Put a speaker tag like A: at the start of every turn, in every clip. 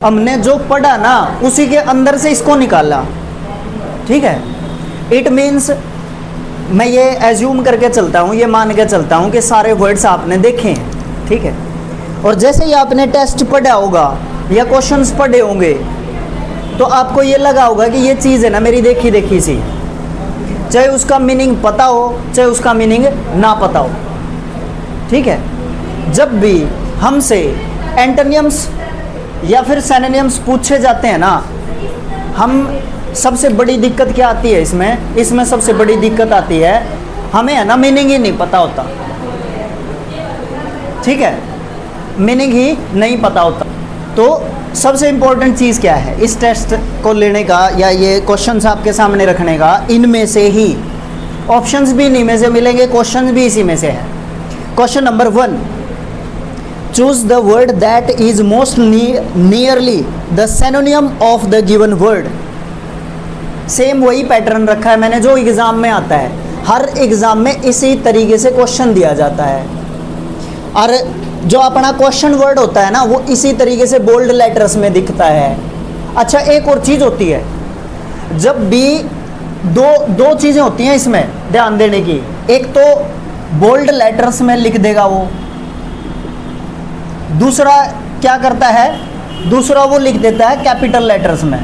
A: हमने जो पढ़ा ना उसी के अंदर से इसको निकाला, ठीक है। इट मीन्स मैं ये एज्यूम करके चलता हूँ, ये मान के चलता हूँ कि सारे वर्ड्स आपने देखे हैं, ठीक है। और जैसे ही आपने टेस्ट पढ़ा होगा या क्वेश्चंस पढ़े होंगे तो आपको ये लगा होगा कि ये चीज़ है ना मेरी देखी देखी सी, चाहे उसका मीनिंग पता हो चाहे उसका मीनिंग ना पता हो, ठीक है। जब भी हमसे एंटोनियम्स या फिर सिनोनिम्स पूछे जाते हैं ना, हम सबसे बड़ी दिक्कत क्या आती है इसमें सबसे बड़ी दिक्कत आती है हमें है ना मीनिंग ही नहीं पता होता, ठीक है, मीनिंग ही नहीं पता होता। तो सबसे इम्पोर्टेंट चीज़ क्या है इस टेस्ट को लेने का या ये क्वेश्चंस आपके सामने रखने का, इनमें से ही ऑप्शंस भी इन्हीं में से मिलेंगे, क्वेश्चन भी इसी में से है। Question number 1, choose the word that is most nearly the synonym of the given word. Same वही पैटर्न रखा है मैंने जो एग्ज़ाम में आता है, हर एग्ज़ाम में इसी तरीके से क्वेश्चन दिया जाता है और जो अपना क्वेश्चन वर्ड होता है ना वो इसी तरीके से बोल्ड लेटर्स में दिखता है। अच्छा, एक और चीज़ होती है, जब भी दो चीज़ें होती हैं इसमें ध्यान देने की, एक तो बोल्ड लेटर्स में लिख देगा वो, दूसरा क्या करता है, दूसरा वो लिख देता है कैपिटल लेटर्स में।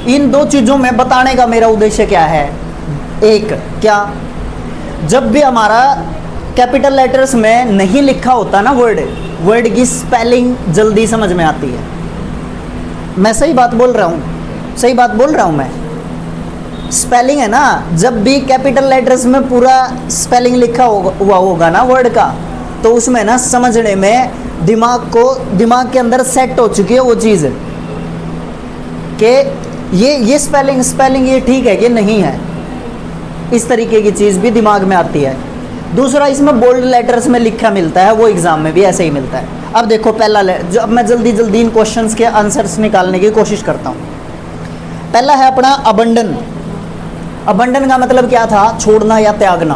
A: इन दो चीज़ों में बताने का मेरा उद्देश्य क्या है, एक क्या, जब भी हमारा कैपिटल लेटर्स में नहीं लिखा होता ना वर्ड की स्पेलिंग जल्दी समझ में आती है। मैं सही बात बोल रहा हूँ, सही बात बोल रहा हूँ मैं। स्पेलिंग है ना, जब भी कैपिटल लेटर्स में पूरा स्पेलिंग लिखा हुआ होगा ना वर्ड का, तो उसमें ना समझने में दिमाग के अंदर सेट हो चुकी है वो चीज़ कि ये स्पेलिंग ये ठीक है कि नहीं है, इस तरीके की चीज़ भी दिमाग में आती है। दूसरा, इसमें बोल्ड लेटर्स में लिखा मिलता है, वो एग्ज़ाम में भी ऐसे ही मिलता है। अब देखो पहला अब मैं जल्दी इन क्वेश्चंस के आंसर्स निकालने की कोशिश करता हूँ। पहला है अपना अबंडन। अबंडन का मतलब क्या था, छोड़ना या त्यागना।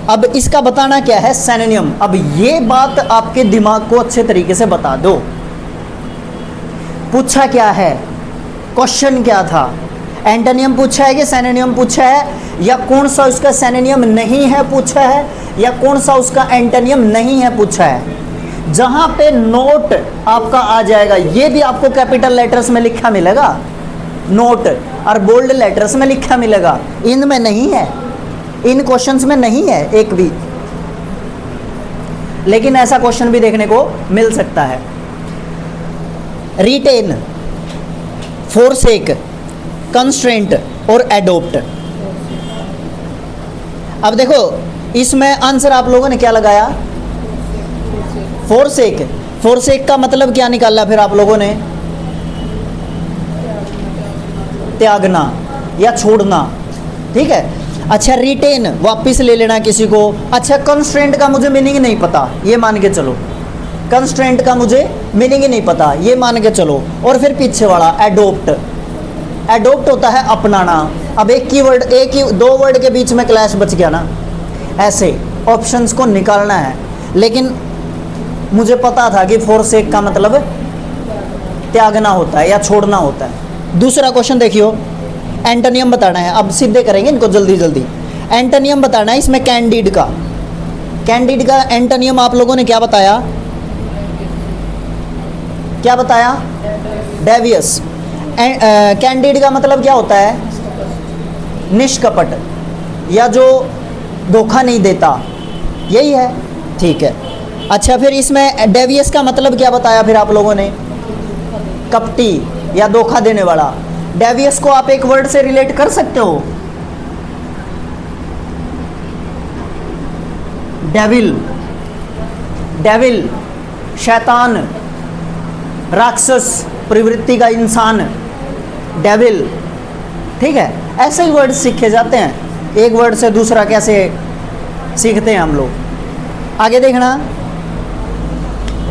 A: अब इसका बताना क्या है, सिनोनिम। अब ये बात आपके दिमाग को अच्छे तरीके से बता दो, पूछा क्या है, क्वेश्चन क्या था, एंटोनियम पूछा है कि सिनोनिम पूछा है, या कौन सा उसका सिनोनिम नहीं है पूछा है, या कौन सा उसका एंटोनियम नहीं है पूछा है। जहां पे नोट आपका आ जाएगा, ये भी आपको कैपिटल लेटर्स में लिखा मिलेगा, नोट, और बोल्ड लेटर्स में लिखा मिलेगा। इनमें नहीं है, इन क्वेश्चंस में नहीं है एक भी, लेकिन ऐसा क्वेश्चन भी देखने को मिल सकता है। रिटेन, फोरसेक, कंस्ट्रेंट और एडोप्ट। अब देखो इसमें आंसर आप लोगों ने क्या लगाया, फोरसेक। फोरसेक का मतलब क्या निकाला फिर आप लोगों ने, त्यागना या छोड़ना, ठीक है। अच्छा, रिटेन वापस ले लेना किसी को। अच्छा, कंस्ट्रेंट का मुझे मीनिंग नहीं पता, ये मान के चलो, कंस्ट्रेंट का मुझे मीनिंग ही नहीं पता, ये मान के चलो। और फिर पीछे वाला एडोप्ट, एडोप्ट होता है अपनाना। अब एक ही दो वर्ड के बीच में क्लैश बच गया ना, ऐसे ऑप्शंस को निकालना है। लेकिन मुझे पता था कि फोरसेक का मतलब त्यागना होता है या छोड़ना होता है। दूसरा क्वेश्चन देखियो, एंटोनियम बताना है। अब सीधे करेंगे इनको जल्दी। एंटोनियम बताना है इसमें कैंडिड का एंटोनियम आप लोगों ने क्या बताया, डेवियस। कैंडिड का मतलब क्या होता है, निष्कपट या जो धोखा नहीं देता, यही है, ठीक है। अच्छा, फिर इसमें डेवियस का मतलब क्या बताया फिर आप लोगों ने, कपटी या धोखा देने वाला। डेवियस को आप एक वर्ड से रिलेट कर सकते हो, डेविल शैतान, राक्षस प्रवृत्ति का इंसान, डेविल, ठीक है। ऐसे ही वर्ड सीखे जाते हैं, एक वर्ड से दूसरा कैसे सीखते हैं हम लोग। आगे देखना,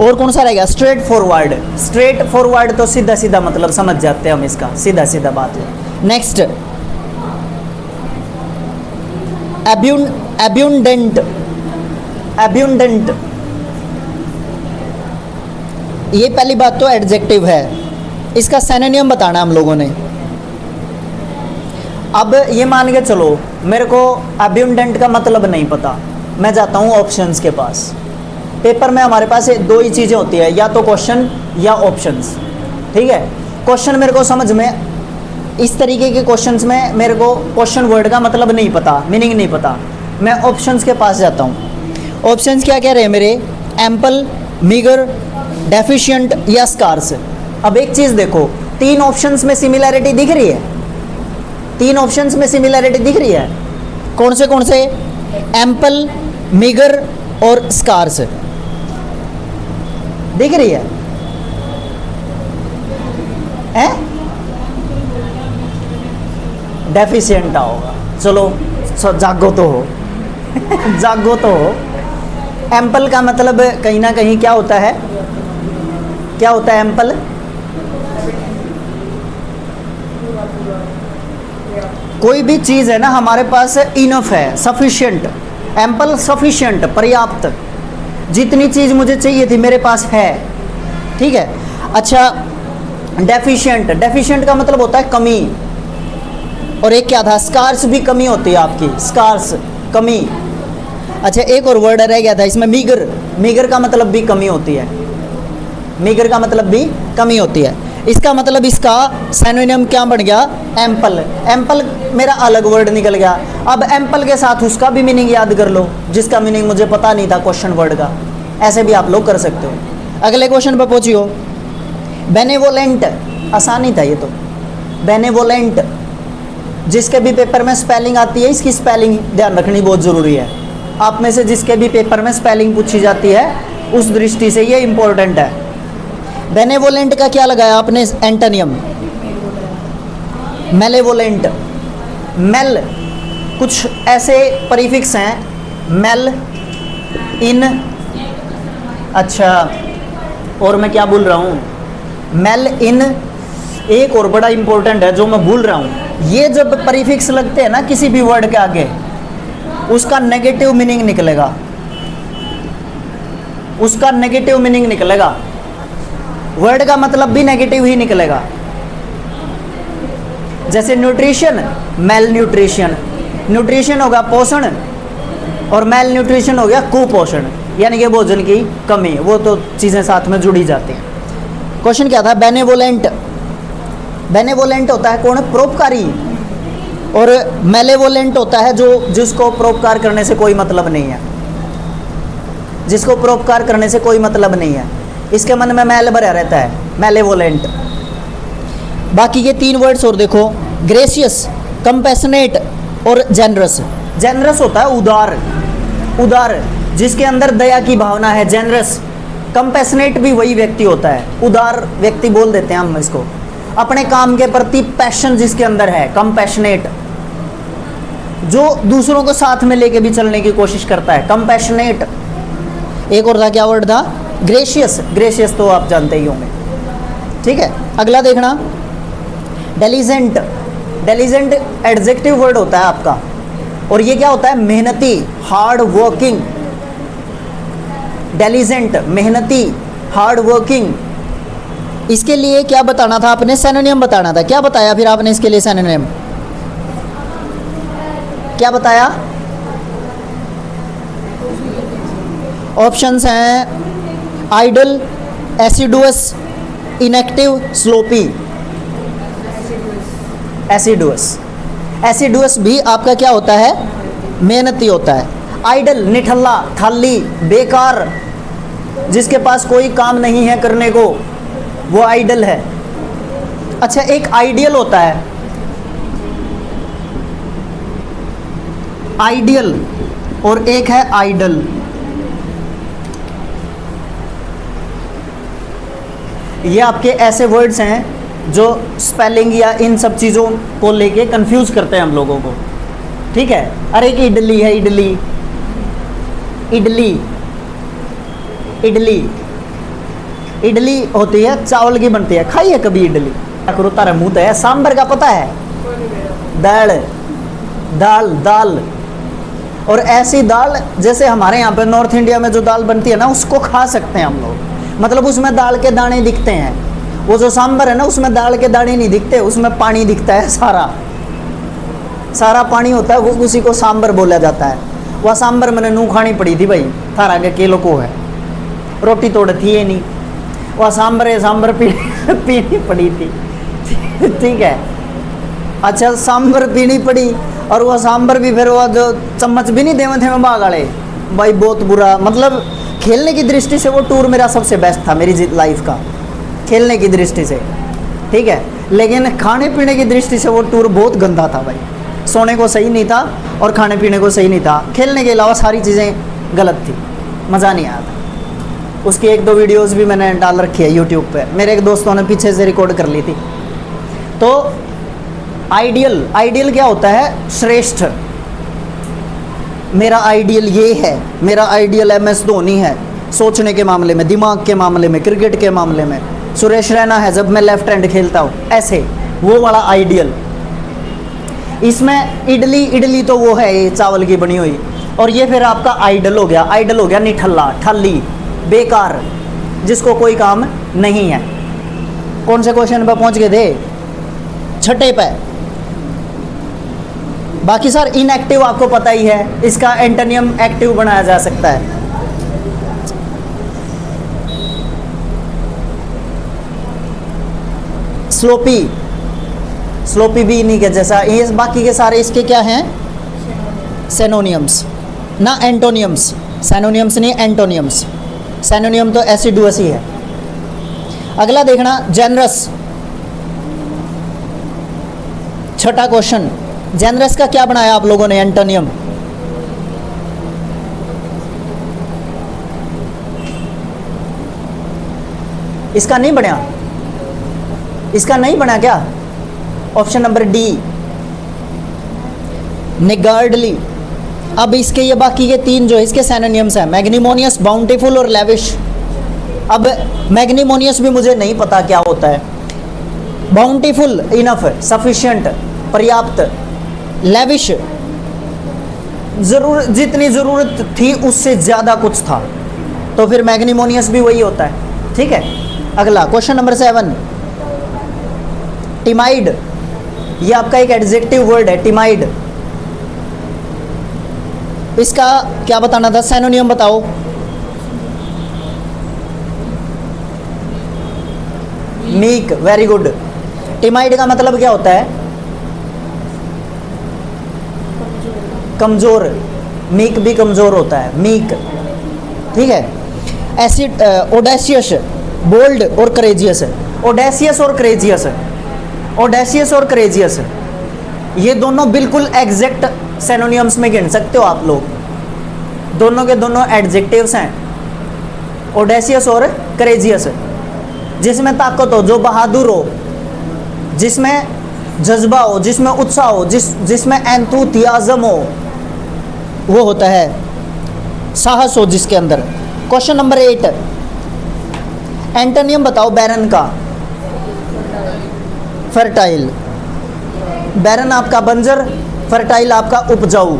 A: और कौन सा रहेगा, स्ट्रेट फॉरवर्ड तो सीधा मतलब समझ जाते हैं हम इसका, सीधा बात है। नेक्स्ट, एब्यूंडेंट, ये पहली बात तो एडजेक्टिव है, इसका सिनोनिम बताना हम लोगों ने। अब ये मान के चलो मेरे को अब्यूंडेंट का मतलब नहीं पता, मैं जाता हूँ ऑप्शंस के पास। पेपर में हमारे पास दो ही चीज़ें होती है, या तो क्वेश्चन या ऑप्शंस, ठीक है। क्वेश्चन मेरे को समझ में, इस तरीके के क्वेश्चंस में मेरे को क्वेश्चन वर्ड का मतलब नहीं पता, मीनिंग नहीं पता, मैं ऑप्शंस के पास जाता हूँ। ऑप्शंस क्या कह रहे हैं मेरे, एम्पल, मीगर, डेफिशिएंट या स्कार्स। अब एक चीज़ देखो, तीन ऑप्शंस में सिमिलैरिटी दिख रही है, तीन ऑप्शंस में सिमिलैरिटी दिख रही है। कौन से? एम्पल, मीगर और स्कार्स दिख रही है, हैं? डेफिशिएंट होगा, चलो जागो तो हो जागो तो हो। एम्पल का मतलब कहीं ना कहीं क्या होता है, क्या होता है एम्पल? कोई भी चीज़ है ना हमारे पास इनफ है, सफिशिएंट, एम्पल सफिशिएंट, पर्याप्त, जितनी चीज़ मुझे चाहिए थी मेरे पास है, ठीक है। अच्छा, डेफिशिएंट, डेफिशिएंट का मतलब होता है कमी, और एक क्या था, स्कार्स भी कमी होती है आपकी, स्कार्स कमी। अच्छा, एक और वर्ड रह गया था इसमें, मीगर, मीगर का मतलब भी कमी होती है, मीगर का मतलब भी कमी होती है। इसका मतलब इसका सिनोनिम क्या बन गया, एम्पल। एम्पल मेरा अलग वर्ड निकल गया, अब एम्पल के साथ उसका भी मीनिंग याद कर लो, जिसका मीनिंग मुझे पता नहीं था क्वेश्चन वर्ड का, ऐसे भी आप लोग कर सकते हो। अगले क्वेश्चन पर पहुंचियो, बेनेवोलेंट, आसानी था ये तो, बेनेवोलेंट, जिसके भी पेपर में स्पेलिंग आती है, इसकी स्पेलिंग ध्यान रखनी बहुत ज़रूरी है। आप में से जिसके भी पेपर में स्पेलिंग पूछी जाती है, उस दृष्टि से ये इंपॉर्टेंट है। बेनेवोलेंट का क्या लगाया आपने एंटोनियम, मेलेवोलेंट। मेल, कुछ ऐसे परिफिक्स हैं, मेल, इन, अच्छा, और मैं क्या भूल रहा हूँ, मेल, इन, एक और बड़ा इंपॉर्टेंट है जो मैं भूल रहा हूँ। ये जब परिफिक्स लगते हैं ना किसी भी वर्ड के आगे, उसका नेगेटिव मीनिंग निकलेगा, उसका नेगेटिव मीनिंग निकलेगा, वर्ड का मतलब भी नेगेटिव ही निकलेगा। जैसे न्यूट्रिशन, मेल न्यूट्रिशन, न्यूट्रिशन होगा पोषण, और मेल न्यूट्रिशन हो गया कुपोषण, यानी कि भोजन की कमी, वो तो चीज़ें साथ में जुड़ी जाती हैं। क्वेश्चन क्या था, बेनेवोलेंट, बेनेवोलेंट होता है कौन, परोपकारी, और मेलेवोलेंट होता है जो जिसको परोपकार करने से कोई मतलब नहीं है, जिसको परोपकार करने से कोई मतलब नहीं है, इसके मन में मैल भरा रहता है, मेलेवोलेंट। बाकी के तीन वर्ड्स और देखो, ग्रेसियस, कंपैशनेट और जेनरस। जेनरस होता है उदार, उदार, जिसके अंदर दया की भावना है, जेनरस। कंपैशनेट भी वही व्यक्ति होता है, उदार व्यक्ति बोल देते हैं हम इसको, अपने काम के प्रति पैशन जिसके अंदर है, कंपैशनेट, जो दूसरों को साथ में लेके भी चलने की कोशिश करता है, कंपैशनेट। एक और था, क्या वर्ड था, ग्रेशियस, ग्रेशियस तो आप जानते ही होंगे, ठीक है। अगला देखना, डेलिजेंट, डेलिजेंट एडजेक्टिव वर्ड होता है आपका, और ये क्या होता है, मेहनती, हार्ड वर्किंग। डेलिजेंट, मेहनती, हार्ड वर्किंग। इसके लिए क्या बताना था आपने, सिनोनिम बताना था, क्या बताया फिर आपने इसके लिए सिनोनिम, क्या बताया? ऑप्शंस हैं आइडल, एसिडुअस, इनएक्टिव, स्लोपी। एसिडुअस, एसिडुअस भी आपका क्या होता है, मेहनती होता है। आइडल, निठल्ला, खाली, बेकार, जिसके पास कोई काम नहीं है करने को, वो आइडल है। अच्छा, एक आइडियल होता है, आइडियल, और एक है आइडल। ये आपके ऐसे वर्ड्स हैं जो स्पेलिंग या इन सब चीज़ों को लेके कंफ्यूज करते हैं हम लोगों को, ठीक है। अरे कि इडली है, इडली, इडली, इडली, इडली होती है चावल की बनती है, खाई है कभी इडली? करो तारा मुंह है। सांबर का पता है, दाल, दाल, दाल, और ऐसी दाल जैसे हमारे यहाँ पे नॉर्थ इंडिया में जो दाल बनती है ना, उसको खा सकते हैं हम लोग, मतलब उसमें दाल के दाने दिखते हैं। वो जो सांभर है ना, उसमें दाल के दाने नहीं दिखते, उसमें पानी दिखता है, सारा सारा पानी होता है, वो उसी को सांभर बोला जाता है। वह सांभर मैंने नू खानी पड़ी थी भाई, थारा के केलो को है, रोटी तोड़ थी ये नहीं, वह सांभर पीनी पड़ी थी। ठीक है, अच्छा सांभर पीनी पड़ी, और वह सांभर भी फिर वह जो चम्मच भी नहीं देवे थे मैं बाग वाले भाई, बहुत बुरा। मतलब खेलने की दृष्टि से वो टूर मेरा सबसे बेस्ट था मेरी लाइफ का, खेलने की दृष्टि से, ठीक है। लेकिन खाने पीने की दृष्टि से वो टूर बहुत गंदा था भाई, सोने को सही नहीं था और खाने पीने को सही नहीं था, खेलने के अलावा सारी चीज़ें गलत थी, मज़ा नहीं आया था। उसकी 1-2 वीडियोस भी मैंने डाल रखी है यूट्यूब पे, मेरे एक दोस्तों ने पीछे से रिकॉर्ड कर ली थी। तो आइडियल क्या होता है? श्रेष्ठ। मेरा आइडियल ये है, मेरा आइडियल MS धोनी है सोचने के मामले में, दिमाग के मामले में, क्रिकेट के मामले में, सुरेश रैना है जब मैं लेफ्ट हैंड खेलता हूँ, ऐसे वो वाला आइडियल। इसमें इडली तो वो है ये चावल की बनी हुई, और ये फिर आपका आइडल हो गया निठल्ला, ठल्ली, बेकार, जिसको कोई काम नहीं है। कौन से क्वेश्चन पे पहुंच गए थे? 6 पे। बाकी सर इनएक्टिव आपको पता ही है, इसका एंटोनियम एक्टिव बनाया जा सकता है। स्लोपी भी इन्हीं के जैसा, ये बाकी के सारे इसके क्या हैं? सेनोनियम्स ना एंटोनियम्स, सेनोनियम्स नहीं एंटोनियम्स। सेनोनियम तो एसिडुअस ही है। अगला देखना, जेनरस। 6ठा क्वेश्चन, जेनरस का क्या बनाया आप लोगों ने एंटोनियम? इसका नहीं बना, इसका नहीं बना क्या? Option number D, niggardly. अब इसके ये बाकी के 3 जो इसके सैनोनियम्स हैं, मैग्नीमोनियस, बाउंटीफुल और लेविश। अब मैग्नीमोनियस भी मुझे नहीं पता क्या होता है, बाउंटीफुल इनफ, सफिशिएंट, पर्याप्त, लेविश जितनी ज़रूरत थी उससे ज़्यादा कुछ था, तो फिर मैग्नीमोनियस भी वही होता है। ठीक है, अगला क्वेश्चन नंबर 7, टिमाइड। ये आपका एक एडजेक्टिव वर्ड है, टिमाइड। इसका क्या बताना था? सैनोनियम बताओ। Meek, very good. टिमाइड का मतलब क्या होता है? कमजोर। मीक भी कमजोर होता है, मीक। ठीक है। एसिड, ओडेसियस, बोल्ड और करेजियस। ओडेसियस और करेजियस, ओडेसियस और करेजियस, ये दोनों बिल्कुल एग्जैक्ट सिनोनिम्स में गिन सकते हो आप लोग। दोनों के दोनों एडजेक्टिव्स हैं, ओडेसियस और करेजियस। जिसमें ताकत हो, जो बहादुर हो, जिसमें जज्बा हो, जिसमें उत्साह हो, जिसमें एंथुसियाज्म हो, वो होता है साहस हो जिसके अंदर। क्वेश्चन नंबर 8, एंटोनियम बताओ बैरन का। फर्टाइल। बैरन आपका बंजर, फर्टाइल आपका उपजाऊ।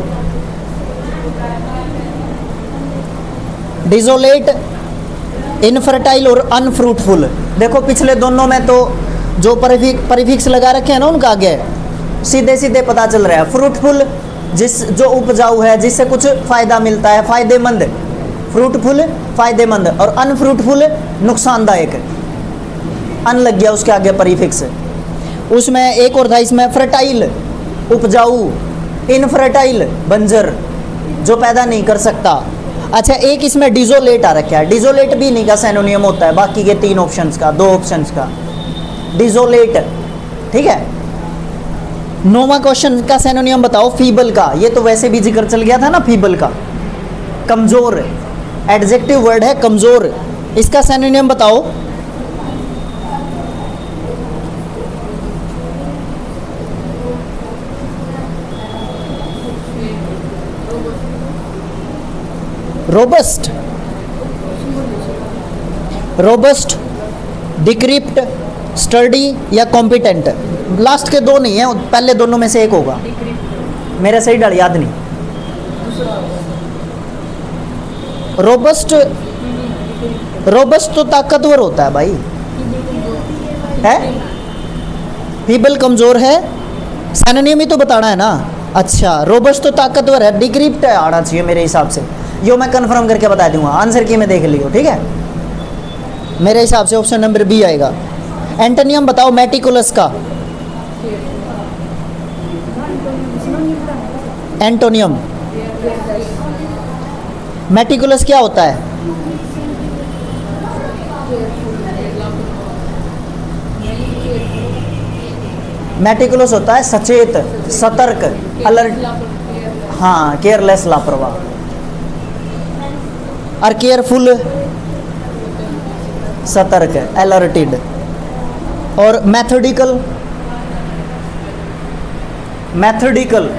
A: डिजोलेट, इनफर्टाइल और अनफ्रूटफुल। देखो पिछले दोनों में तो जो परिफिक्स लगा रखे हैं ना, उनका आगे सीधे सीधे पता चल रहा है। फ्रूटफुल जो उपजाऊ है, जिससे कुछ फायदा मिलता है, फायदेमंद। फ्रूटफुल फायदेमंद, और अनफ्रूटफुल नुकसानदायक। अन लग गया उसके आगे परिफिक्स। उसमें एक और था इसमें, फर्टाइल उपजाऊ, इनफर्टाइल बंजर जो पैदा नहीं कर सकता। अच्छा, एक इसमें डिजोलेट आ रखा है। डिजोलेट भी नहीं का सिनोनियम होता है, बाकी के 3 ऑप्शंस का, 2 ऑप्शंस का। डिजोलेट, ठीक है। 9वां क्वेश्चन का सिनोनियम बताओ फीबल का। ये तो वैसे भी जिक्र चल गया था ना फीबल का। कमजोर, एडजेक्टिव वर्ड है कमजोर। इसका सिनोनियम बताओ। रोबस्ट, रोबस्ट, डिक्रिप्ट, स्टडी या कॉम्पिटेंट। लास्ट के 2 नहीं है, पहले दोनों में से एक होगा। मेरा सही डर याद नहीं। रोबस्ट, रोबस्ट तो ताकतवर होता है भाई, है? फीबल कमजोर है, सिनोनिम ही तो बताना है ना। अच्छा, रोबस्ट तो ताकतवर है, डिक्रिप्ट आना चाहिए मेरे हिसाब से। यो मैं कंफर्म करके बता दूंगा, आंसर की में देख लियो, ठीक है। मेरे हिसाब से ऑप्शन नंबर बी आएगा। एंटोनियम बताओ मेटिकुलस का। एंटोनियम मेटिकुलस क्या होता है? मेटिकुलस होता है सचेत, सतर्क, अलर्ट। हाँ, केयरलेस, लापरवाह। और केयरफुल, सतर्क, अलर्टेड। और मैथोडिकल, मैथोडिकल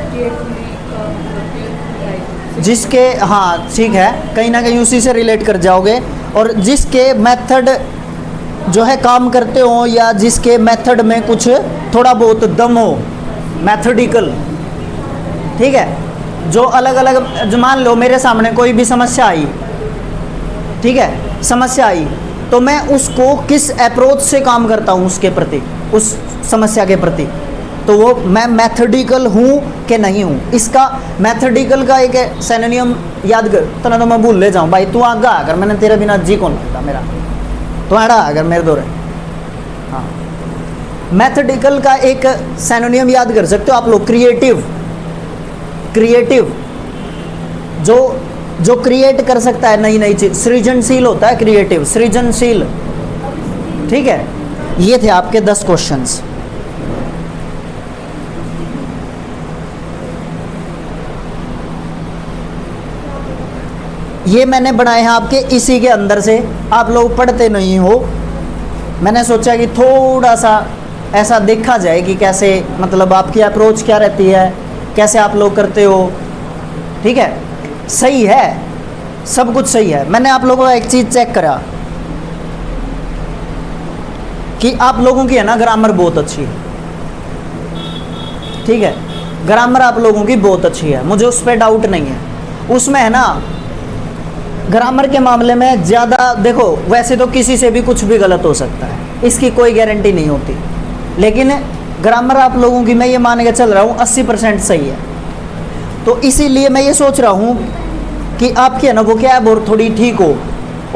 A: जिसके, हाँ ठीक है, कहीं ना कहीं उसी से रिलेट कर जाओगे। और जिसके मेथड जो है काम करते हो, या जिसके मेथड में कुछ थोड़ा बहुत दम हो, मैथोडिकल, ठीक है। जो अलग अलग, जो मान लो मेरे सामने कोई भी समस्या आई, ठीक है, समस्या आई, तो मैं उसको किस अप्रोच से काम करता हूँ उसके प्रति, उस समस्या के प्रति, तो वो मैं मैथोडिकल हूँ कि नहीं हूँ। इसका मैथोडिकल का एक सिनोनिम याद कर, तो ना तो मैं भूल ले जाऊँ भाई, तू आगा अगर मैंने तेरे बिना जी कौन लगता मेरा, तो आड़ा अगर मेरे दो रहे। हाँ, मैथोडिकल का एक सिनोनिम याद कर सकते हो आप लोग, क्रिएटिव। क्रिएटिव जो क्रिएट कर सकता है नई नई चीज, सृजनशील होता है क्रिएटिव, सृजनशील, ठीक है। ये थे आपके 10 क्वेश्चंस। ये मैंने बनाए हैं आपके इसी के अंदर से, आप लोग पढ़ते नहीं हो, मैंने सोचा कि थोड़ा सा ऐसा देखा जाए कि कैसे, मतलब आपकी अप्रोच क्या रहती है, कैसे आप लोग करते हो, ठीक है। सही है, सब कुछ सही है। मैंने आप लोगों का एक चीज़ चेक करा कि आप लोगों की है ना ग्रामर बहुत अच्छी है, ठीक है, ग्रामर आप लोगों की बहुत अच्छी है, मुझे उस पर डाउट नहीं है। उसमें है ना, ग्रामर के मामले में ज़्यादा देखो, वैसे तो किसी से भी कुछ भी गलत हो सकता है, इसकी कोई गारंटी नहीं होती, लेकिन ग्रामर आप लोगों की मैं ये मान के चल रहा हूँ 80% सही है। तो इसीलिए मैं ये सोच रहा हूँ कि आपकी है ना वो कैब और थोड़ी ठीक हो,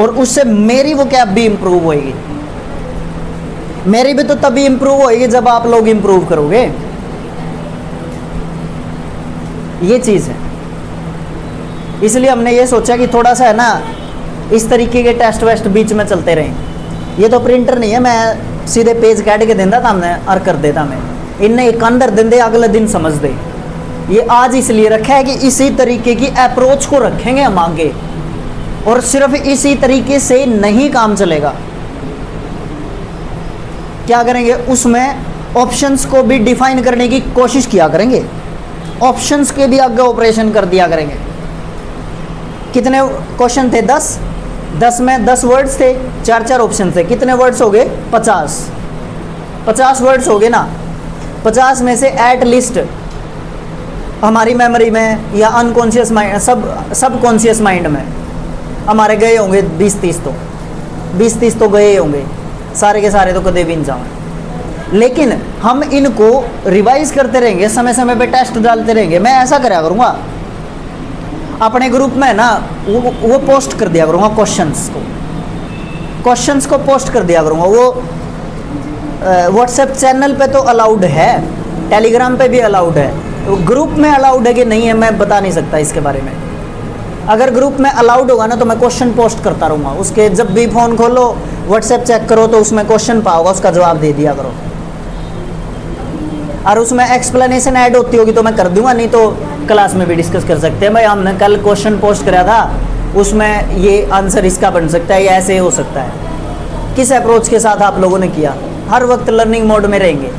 A: और उससे मेरी वो कैब भी इम्प्रूव होएगी। मेरी भी तो तभी इम्प्रूव होएगी जब आप लोग इम्प्रूव करोगे, ये चीज़ है। इसलिए हमने ये सोचा कि थोड़ा सा है ना इस तरीके के टेस्ट वेस्ट बीच में चलते रहें। ये तो प्रिंटर नहीं है, मैं सीधे पेज काट के देता था हमने और कर देता मैं, इनने एक अंदर दिन दे अगले दिन समझ दे। ये आज इसलिए रखा है कि इसी तरीके की अप्रोच को रखेंगे हम आगे, और सिर्फ इसी तरीके से नहीं काम चलेगा। क्या करेंगे, उसमें ऑप्शंस को भी डिफाइन करने की कोशिश किया करेंगे, ऑप्शंस के भी आगे ऑपरेशन कर दिया करेंगे। कितने क्वेश्चन थे? 10 में 10 वर्ड्स थे, 4 ऑप्शन थे, कितने वर्ड्स हो गए? 50 वर्ड्स हो गए ना। 50 में से एट लिस्ट हमारी मेमोरी में या अनकॉन्शियस माइंड, सब कॉन्शियस माइंड में हमारे गए होंगे 20-30 तो 20-30 तो गए होंगे, सारे के सारे तो कदे भी नहीं जाओ। लेकिन हम इनको रिवाइज करते रहेंगे, समय समय पे टेस्ट डालते रहेंगे। मैं ऐसा करा करूँगा अपने ग्रुप में ना, वो पोस्ट कर दिया करूँगा क्वेश्चंस को पोस्ट कर दिया करूँगा। वो व्हाट्सएप चैनल पे तो अलाउड है, टेलीग्राम पे भी अलाउड है, तो ग्रुप में अलाउड है कि नहीं है मैं बता नहीं सकता इसके बारे में। अगर ग्रुप में अलाउड होगा ना तो मैं क्वेश्चन पोस्ट करता रहूँगा, उसके जब भी फ़ोन खोलो व्हाट्सएप चेक करो तो उसमें क्वेश्चन पाओगा, उसका जवाब दे दिया करो। और उसमें एक्सप्लेनेशन ऐड होती होगी तो मैं कर दूंगा, नहीं तो क्लास में भी डिस्कस कर सकते हैं। भाई हमने कल क्वेश्चन पोस्ट करा था, उसमें ये आंसर इसका बन सकता है या ऐसे हो सकता है। किस अप्रोच के साथ आप लोगों ने किया, हर वक्त लर्निंग मोड में रहेंगे।